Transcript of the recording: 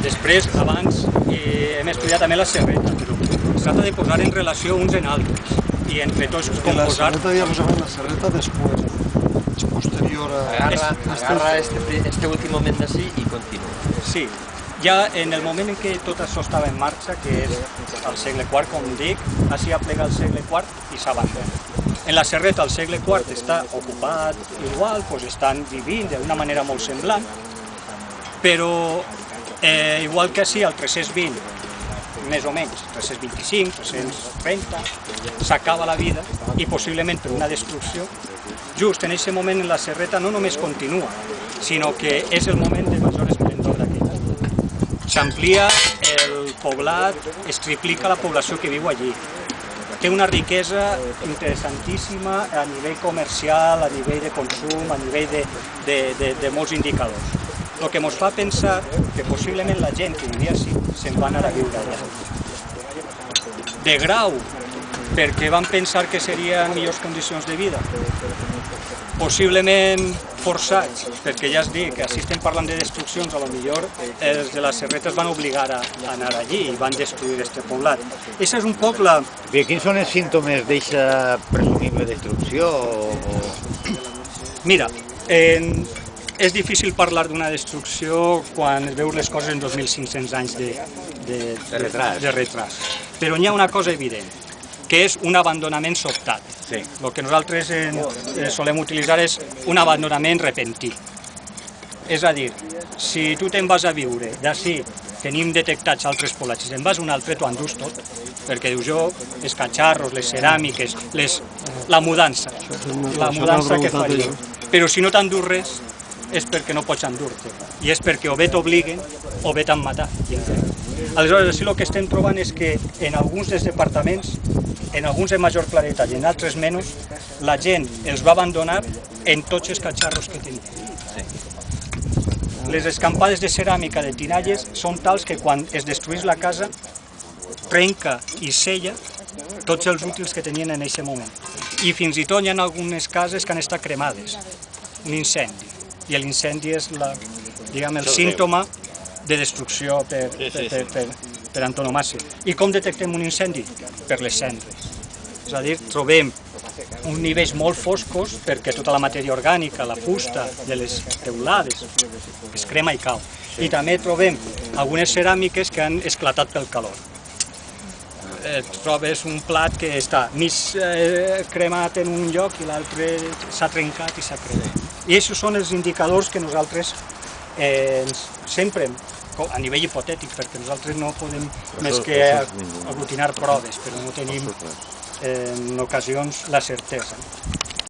Després, abans, hem estudiat també la serreta, però es tracta de posar en relació uns en altres i entre tots composar... La serreta ja posaven la serreta després, és posterior a... Agarra este últim moment d'ací i continua. Sí, ja en el moment en què tot això estava en marxa, que és al segle IV, com dic, així aplega el segle IV i s'abandona. En la serreta, el segle IV està ocupat igual, doncs estan vivint d'una manera molt semblant, però igual que així, al 320, més o menys, 325, 330, s'acaba la vida i possiblement per una destrucció, just en aquest moment en la serreta no només continua, sinó que és el moment de major esplendor d'aquest. S'amplia el poblat, es triplica la població que viu allí. Té una riquesa interessantíssima a nivell comercial, a nivell de consum, a nivell de molts indicadors. El que ens fa pensar que possiblement la gent que vivia així se'n va anar a viure allà. De grau, perquè van pensar que serien millors condicions de vida. Possiblement forçats, perquè ja es dic que si estem parlant de destruccions, a lo millor els de les serretes van obligar a anar allí i van destruir aquest poblat. Aquesta és un poc la... Bé, quins són els símptomes d'aquesta presumible destrucció? Mira, és difícil parlar d'una destrucció quan es veus les coses en 2.500 anys de retras. Però n'hi ha una cosa evident, que és un abandonament sobtat. El que nosaltres solem utilitzar és un abandonament repentí. És a dir, si tu te'n vas a viure, d'ací tenim detectats altres poblats, si te'n vas a un altre t'ho endús tot, perquè dius jo, els catxarros, les ceràmiques, la mudança que faria. Però si no t'endús res, és perquè no pots endur-te, i és perquè o bé t'obliguen o bé t'han matat. Aleshores, així el que estem trobant és que en alguns dels departaments, en alguns de major claretat i en altres menys, la gent els va abandonar en tots els catxarros que tenia. Les escampades de ceràmica de tinalles són tals que quan es destruís la casa, trenca i sella tots els útils que tenien en aquest moment. I fins i tot hi ha algunes cases que han estat cremades, un incendi. I l'incendi és el símptoma de destrucció per antonomàsia. I com detectem un incendi? Per les cendres. És a dir, trobem uns nivells molt foscos perquè tota la matèria orgànica, la fusta de les teulades, es crema i cau. I també trobem algunes ceràmiques que han esclatat pel calor. Trobes un plat que està mig cremat en un lloc i l'altre s'ha trencat i s'ha cremat. I aquests són els indicadors que nosaltres sempre, a nivell hipotètic, perquè nosaltres no podem més que aglutinar proves, però no tenim en ocasions la certesa.